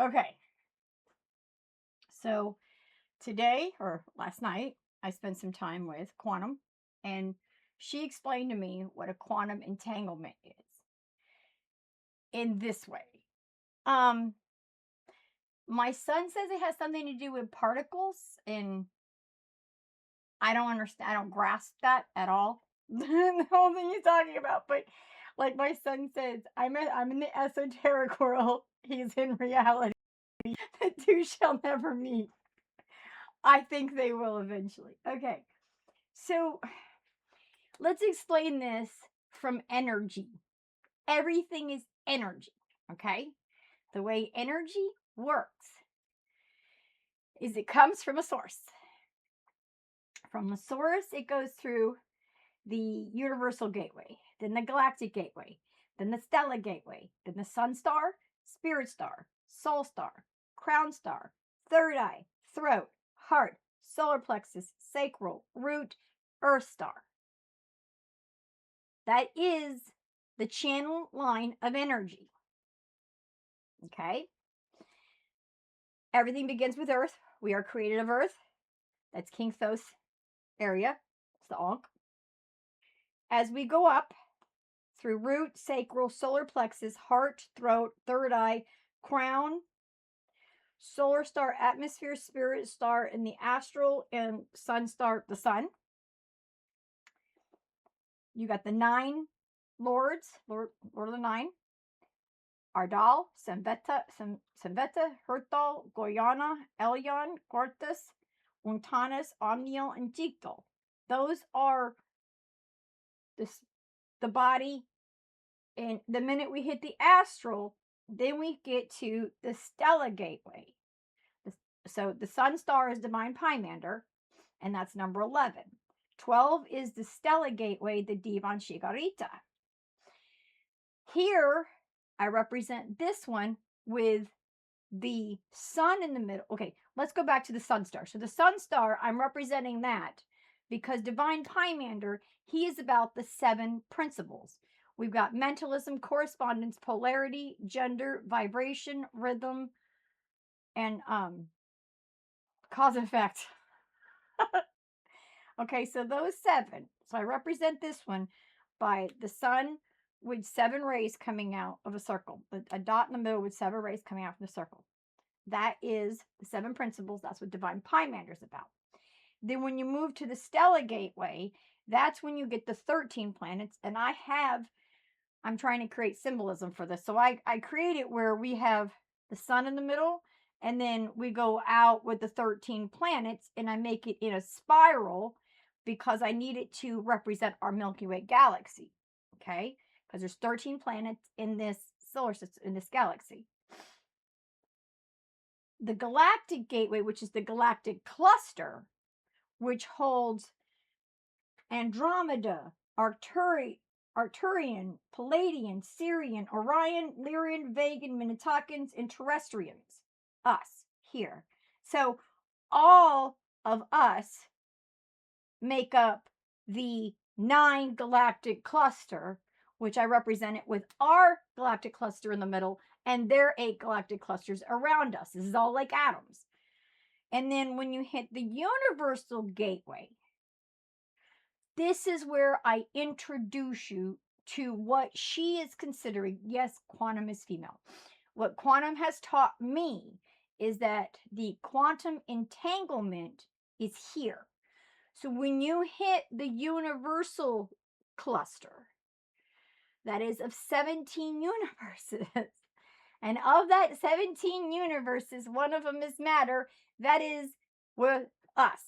Okay. So today or last night, I spent some time with Quantum, and she explained to me what a quantum entanglement is in this way. Um, my son says it has something to do with particles, and I don't understand. I don't grasp that at all. The whole thing he's talking about, but like my son says, I'm in the esoteric world. He's in reality. The two shall never meet. I think they will eventually. Okay, so let's explain this from energy. Everything is energy, okay? The way energy works is it comes from a source. From the source, it goes through the universal gateway, then the galactic gateway, then the stellar gateway, then the sun star, spirit star, soul star, crown star, third eye, throat, heart, solar plexus, sacral, root, earth star. That is the channel line of energy. Okay? Everything begins with earth. We are created of earth. That's King Thoth area. It's the Ankh. As we go up through root, sacral, solar plexus, heart, throat, third eye, crown, solar star, atmosphere, spirit star, and the astral and sun star, the sun. You got the 9 lords, Lord of the 9. Ardal, Samveta, Hertal, Goyana, Elyon, Cortus, Untanas, Omniel, and Jigdal. Those are the body. And the minute we hit the astral, then we get to the Stella Gateway. So the Sun Star is Divine Pymander, and that's number 11. 12 is the Stella Gateway, the Divan Shigarita. Here, I represent this one with the sun in the middle. Okay, let's go back to the Sun Star. So the Sun Star, I'm representing that because Divine Pymander, he is about the 7 principles. We've got mentalism, correspondence, polarity, gender, vibration, rhythm, and cause and effect. Okay, so those 7. So I represent this one by the sun with 7 rays coming out of a circle. A dot in the middle with 7 rays coming out from the circle. That is the 7 principles. That's what Divine Pymander is about. Then when you move to the Stella Gateway, that's when you get the 13 planets. And I'm trying to create symbolism for this. So I create it where we have the sun in the middle, and then we go out with the 13 planets, and I make it in a spiral because I need it to represent our Milky Way galaxy. Okay? Because there's 13 planets in this solar system, in this galaxy. The galactic gateway, which is the galactic cluster, which holds Andromeda, Arcturian, Palladian, Sirian, Orion, Lyrian, Vegan, Minnetonkans, and Terrestrians. Us here. So all of us make up the 9 galactic cluster, which I represent it with our galactic cluster in the middle and their 8 galactic clusters around us. This is all like atoms. And then when you hit the universal gateway, this is where I introduce you to what she is considering. Yes, quantum is female. What quantum has taught me is that the quantum entanglement is here. So when you hit the universal cluster, that is of 17 universes, and of that 17 universes, one of them is matter, that is with us.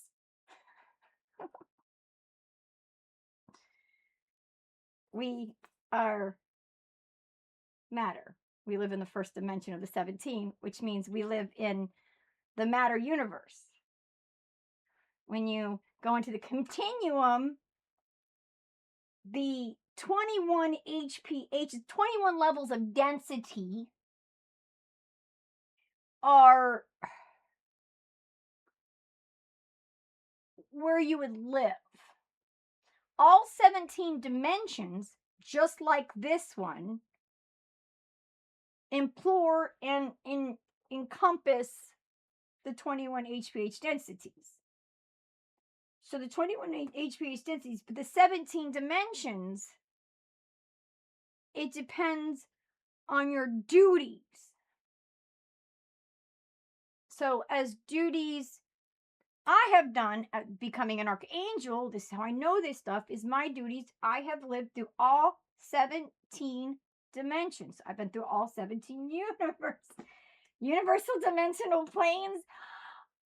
We are matter. We live in the first dimension of the 17, which means we live in the matter universe. When you go into the continuum, the 21 HPH, 21 levels of density are where you would live. All 17 dimensions, just like this one, implore and encompass the 21 HPH densities. So the 21 HPH densities, but the 17 dimensions, it depends on your duties. So as duties I have done at becoming an archangel, this is how I know this stuff, is my duties. I have lived through all 17 dimensions. I've been through all 17 universal dimensional planes.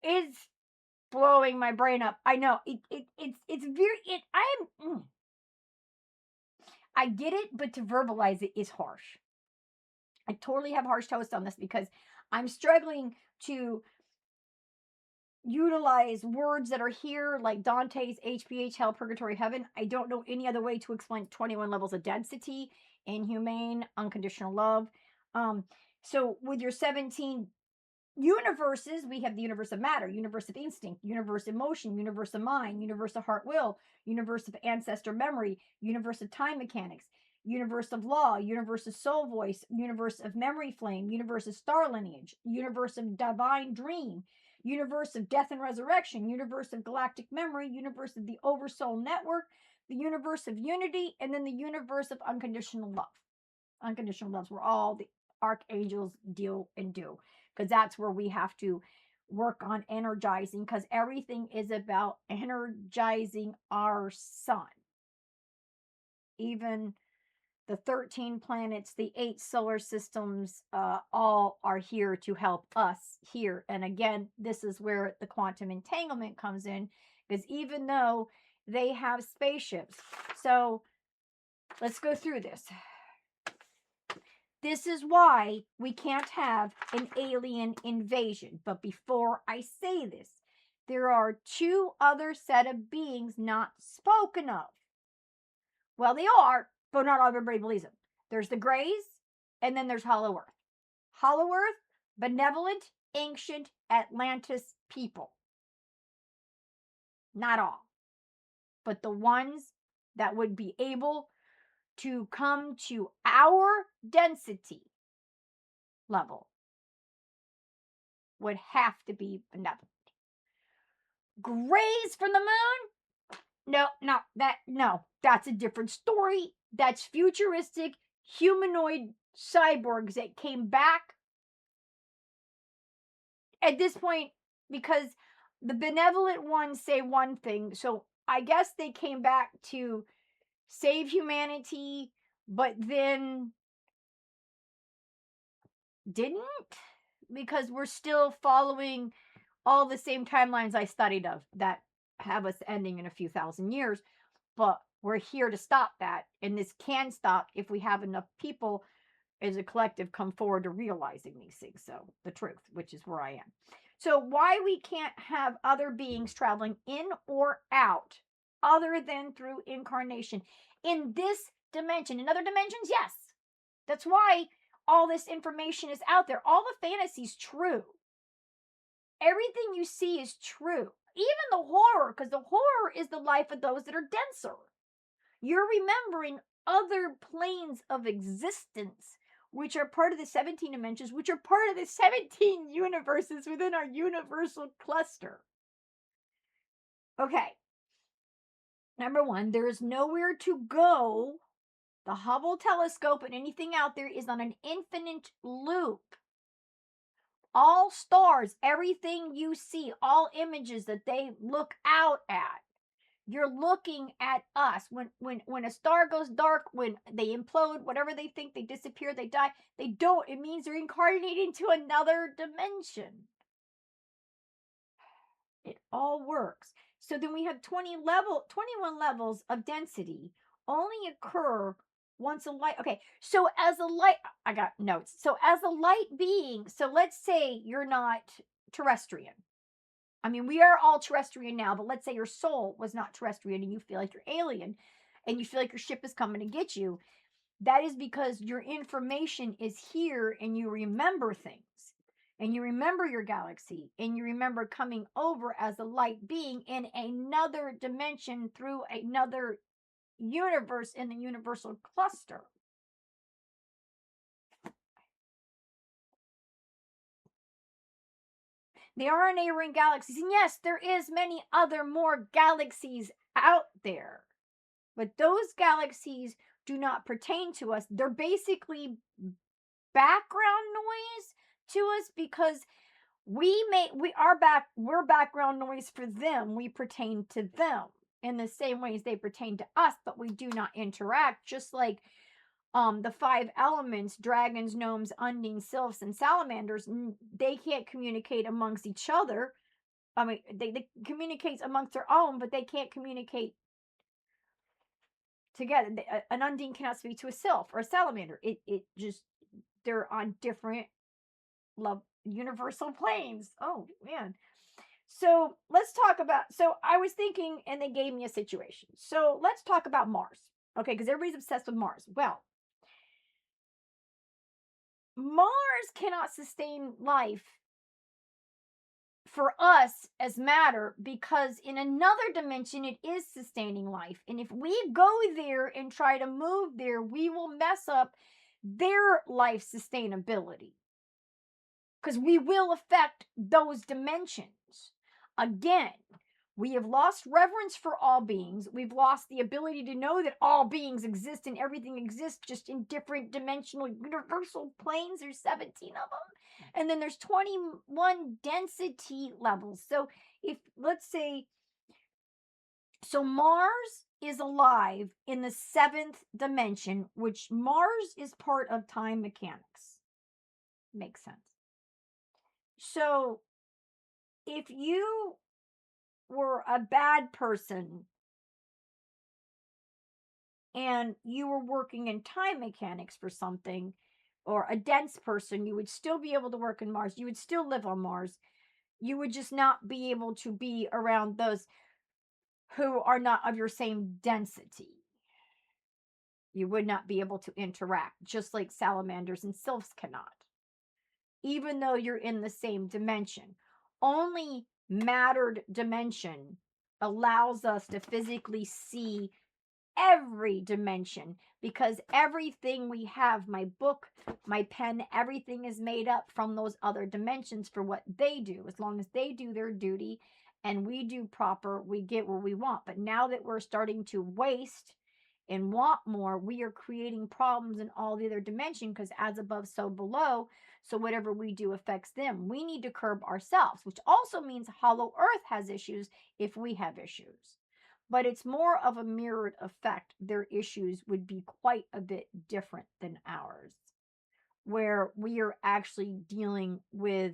Is blowing my brain up. I know it's very I get it, but to verbalize it is harsh. I totally have harsh toast on this because I'm struggling to utilize words that are here, like Dante's HPH, hell, purgatory, heaven. I don't know any other way to explain 21 levels of density, inhumane, unconditional love. So with your 17 universes, we have the universe of matter, universe of instinct, universe of emotion, universe of mind, universe of heart will, universe of ancestor memory, universe of time mechanics, universe of law, universe of soul voice, universe of memory flame, universe of star lineage, universe of divine dream, universe of death and resurrection, universe of galactic memory, universe of the oversoul network, the universe of unity, and then the universe of unconditional love. Unconditional love's where all the archangels deal and do, because that's where we have to work on energizing, because everything is about energizing our sun. Even the 13 planets, the 8 solar systems, all are here to help us here. And again, this is where the quantum entanglement comes in, because even though they have spaceships, so let's go through this. This is why we can't have an alien invasion. But before I say this, there are 2 other set of beings not spoken of. Well, they are, but not everybody believes them. There's the Greys, and then there's Hollow Earth. Hollow Earth, benevolent, ancient Atlantis people. Not all, but the ones that would be able to come to our density level would have to be benevolent. Grays from the moon? No, that's a different story. That's futuristic humanoid cyborgs that came back at this point, because the benevolent ones say one thing. So I guess they came back to save humanity, but then didn't, because we're still following all the same timelines I studied of that have us ending in a few thousand years. But we're here to stop that, and this can stop if we have enough people as a collective come forward to realizing these things. So the truth, which is where I am. So why we can't have other beings traveling in or out other than through incarnation in this dimension. In other dimensions, yes. That's why all this information is out there. All the fantasy's true. Everything you see is true. Even the horror, because the horror is the life of those that are denser. You're remembering other planes of existence, which are part of the 17 dimensions, which are part of the 17 universes within our universal cluster. Okay. Number 1, there is nowhere to go. The Hubble telescope and anything out there is on an infinite loop. All stars, everything you see, all images that they look out at, you're looking at us. When a star goes dark, when they implode, whatever they think, they disappear, they die, they don't. It means they're incarnating into another dimension. It all works. So then we have 21 levels of density only occur once a light. Okay, so as a light, I got notes. So as a light being, so let's say you're not terrestrian. I mean, we are all terrestrian now, but let's say your soul was not terrestrian and you feel like you're alien and you feel like your ship is coming to get you. That is because your information is here and you remember things. And you remember your galaxy, and you remember coming over as a light being in another dimension through another universe in the universal cluster. They are neighboring galaxies. And yes, there is many other more galaxies out there. But those galaxies do not pertain to us. They're basically background noise to us because we're background noise for them. We pertain to them in the same ways they pertain to us, but we do not interact. Just like the five elements, dragons, gnomes, undines, sylphs, and salamanders, they can't communicate amongst each other. I mean, they communicate amongst their own, but they can't communicate together. An undine cannot speak to a sylph or a salamander. It just, they're on different love universal planes. Oh man. So let's talk about. So I was thinking, and they gave me a situation. So let's talk about Mars. Okay, because everybody's obsessed with Mars. Well, Mars cannot sustain life for us as matter because in another dimension it is sustaining life. And if we go there and try to move there, we will mess up their life sustainability because we will affect those dimensions. Again, we have lost reverence for all beings. We've lost the ability to know that all beings exist and everything exists just in different dimensional universal planes. There's 17 of them. And then there's 21 density levels. So if, let's say, so Mars is alive in the 7th dimension, which Mars is part of time mechanics. Makes sense. So if you were a bad person and you were working in time mechanics for something, or a dense person, you would still be able to work in Mars. You would still live on Mars. You would just not be able to be around those who are not of your same density. You would not be able to interact, just like salamanders and sylphs cannot, even though you're in the same dimension. Only mattered dimension allows us to physically see every dimension, because everything we have, my book, my pen, everything is made up from those other dimensions for what they do. As long as they do their duty and we do proper, we get what we want. But now that we're starting to waste and want more, we are creating problems in all the other dimension, because as above, so below. So whatever we do affects them. We need to curb ourselves, which also means Hollow Earth has issues if we have issues. But it's more of a mirrored effect. Their issues would be quite a bit different than ours, where we are actually dealing with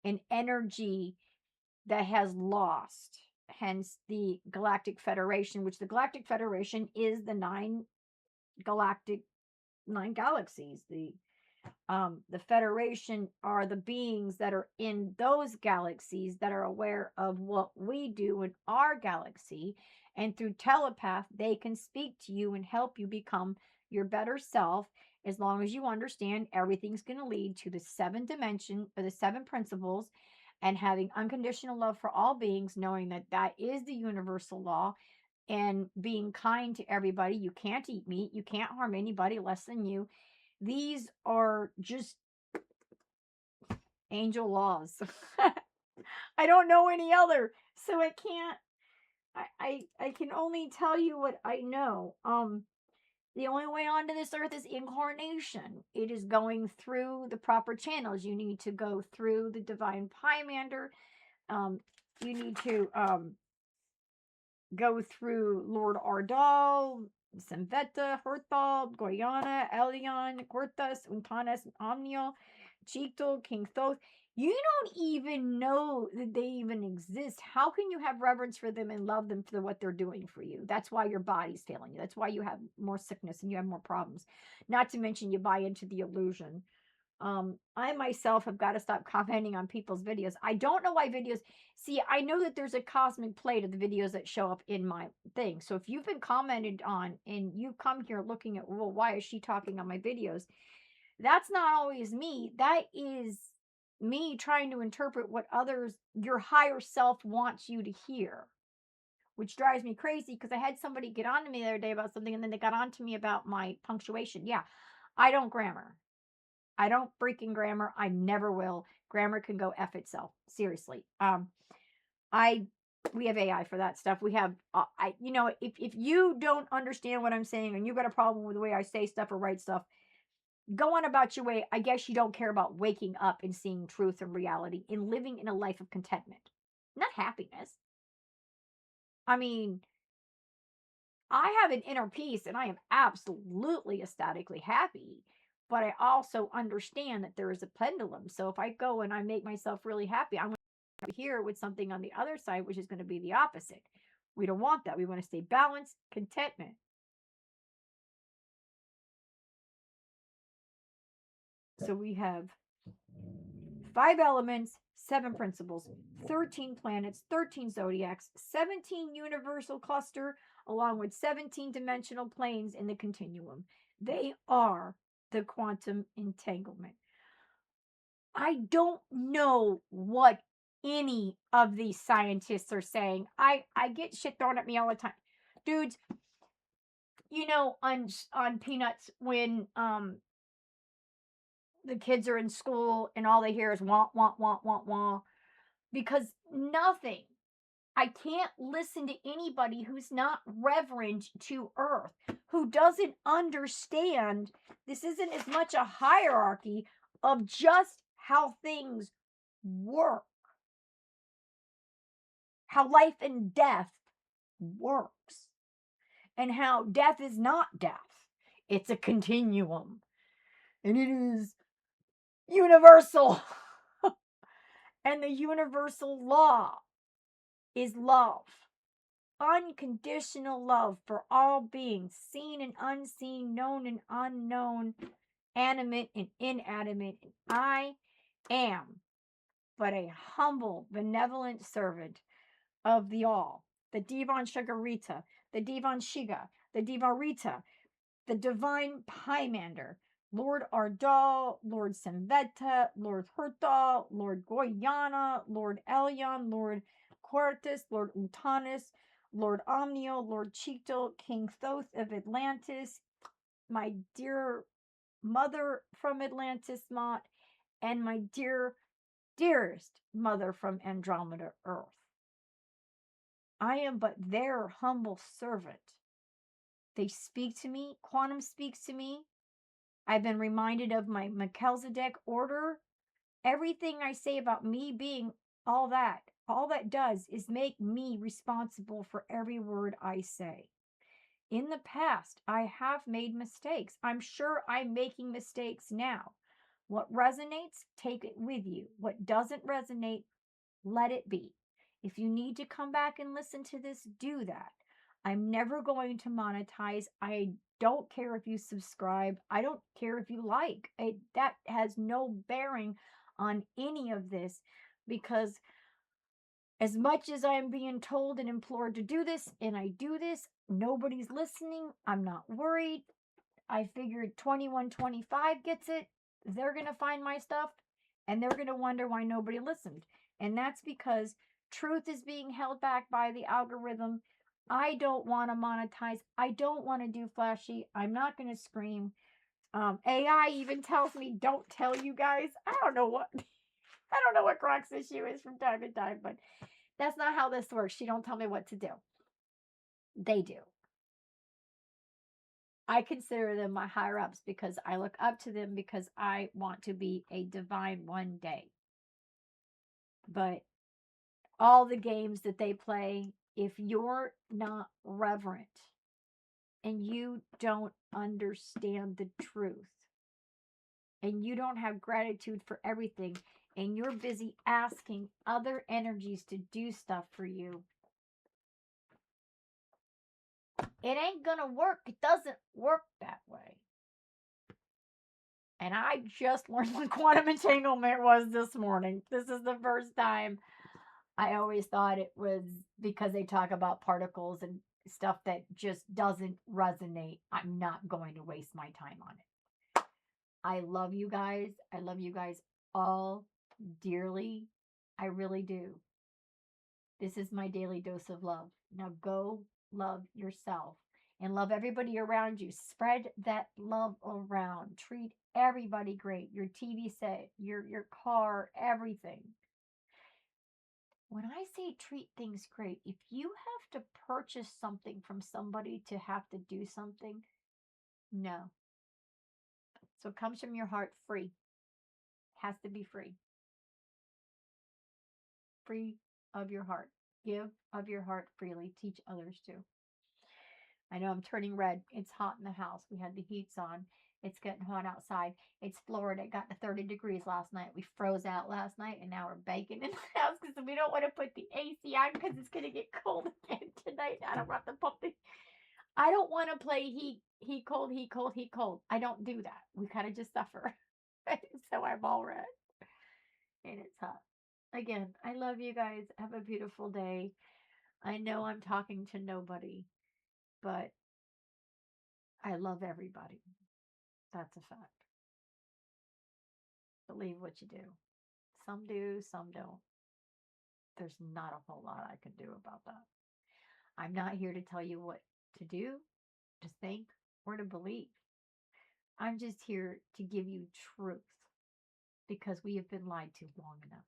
an energy that has lost. Hence the Galactic Federation, which the Galactic Federation is the nine galaxies. The Federation are the beings that are in those galaxies that are aware of what we do in our galaxy. And through telepath, they can speak to you and help you become your better self, as long as you understand everything's going to lead to the 7th dimension, or the 7 principles, and having unconditional love for all beings, knowing that that is the universal law, and being kind to everybody. You can't eat meat. You can't harm anybody less than you. These are just angel laws. I don't know any other, so I can't. I can only tell you what I know. The only way onto this earth is incarnation. It is going through the proper channels. You need to go through the divine Pymander. You need to go through Lord Ardal, Semveta, Herthal, Goyana, Elion, Cortas, Untanas, Omniel, Chictal, King Thoth. You don't even know that they even exist. How can you have reverence for them and love them for what they're doing for you? That's why your body's failing you. That's why you have more sickness and you have more problems. Not to mention you buy into the illusion. I myself have got to stop commenting on people's videos. I don't know why videos. See, I know that there's a cosmic play to the videos that show up in my thing. So if you've been commented on and you come here looking at, well, why is she talking on my videos? That's not always me. That is me trying to interpret what others, your higher self, wants you to hear, which drives me crazy, because I had somebody get on to me the other day about something, and then they got on to me about my punctuation. Yeah, I don't grammar. I don't freaking grammar. I never will. Grammar can go F itself. Seriously. We have AI for that stuff. We have, if you don't understand what I'm saying and you got a problem with the way I say stuff or write stuff, go on about your way. I guess you don't care about waking up and seeing truth and reality and living in a life of contentment, not happiness. I mean, I have an inner peace and I am absolutely ecstatically happy, but I also understand that there is a pendulum. So if I go and I make myself really happy, I'm going to be here with something on the other side, which is going to be the opposite. We don't want that. We want to stay balanced, contentment. So we have 5 elements, 7 principles, 13 planets, 13 zodiacs, 17 universal cluster, along with 17 dimensional planes in the continuum. They are the quantum entanglement. I don't know what any of these scientists are saying. I get shit thrown at me all the time. Dudes, on Peanuts when the kids are in school and all they hear is wah wah wah wah wah, because nothing, I can't listen to anybody who's not reverent to earth, who doesn't understand this isn't as much a hierarchy of just how things work, how life and death works, and how death is not death. It's a continuum, and it is universal. And the universal law is love. Unconditional love for all beings, seen and unseen, known and unknown, animate and inanimate. And I am but a humble, benevolent servant of the all. The Divan Shagarita, the Divan Shiga, the Divarita, the divine Pymander, Lord Ardal, Lord Semveta, Lord Hurtal, Lord Goyana, Lord Elyon, Lord Quartus, Lord Utanus, Lord Omnio, Lord Cheeto, King Thoth of Atlantis, my dear mother from Atlantis Mott, and my dearest mother from Andromeda Earth. I am but their humble servant. They speak to me. Quantum speaks to me. I've been reminded of my Melchizedek order. Everything I say about me being all that does is make me responsible for every word I say. In the past, I have made mistakes. I'm sure I'm making mistakes now. What resonates, take it with you. What doesn't resonate, let it be. If you need to come back and listen to this, do that. I'm never going to monetize. I don't care if you subscribe. I don't care if you like. That has no bearing on any of this, because as much as I'm being told and implored to do this, and I do this, nobody's listening. I'm not worried. I figured 2125 gets it. They're going to find my stuff and they're going to wonder why nobody listened. And that's because truth is being held back by the algorithm. I don't want to monetize. I don't want to do flashy. I'm not going to scream. AI even tells me, don't tell you guys. I don't know what Grok's issue is from time to time, but that's not how this works. She don't tell me what to do. They do. I consider them my higher ups because I look up to them because I want to be a divine one day. But all the games that they play, if you're not reverent and you don't understand the truth and you don't have gratitude for everything and you're busy asking other energies to do stuff for you, it ain't gonna work. It doesn't work that way. And I just learned what quantum entanglement was this morning. This is the first time. I always thought it was because they talk about particles and stuff that just doesn't resonate. I'm not going to waste my time on it. I love you guys. I love you guys all dearly. I really do. This is my daily dose of love. Now go love yourself and love everybody around you. Spread that love around. Treat everybody great. Your TV set, your car, everything. When I say treat things great, if you have to purchase something from somebody to have to do something, no. So it comes from your heart free. Has to be free. Free of your heart. Give of your heart freely. Teach others to. I know I'm turning red. It's hot in the house. We had the heats on. It's getting hot outside. It's Florida. It got to 30 degrees last night. We froze out last night, and now we're baking in the house because we don't want to put the AC on because it's going to get cold again tonight. I don't want to pump the. I don't want to play heat cold, heat cold, heat cold. I don't do that. We kind of just suffer. So I'm all red. And it's hot. Again, I love you guys. Have a beautiful day. I know I'm talking to nobody, but I love everybody. That's a fact. Believe what you do. Some do, some don't. There's not a whole lot I can do about that. I'm not here to tell you what to do, to think, or to believe. I'm just here to give you truth because we have been lied to long enough.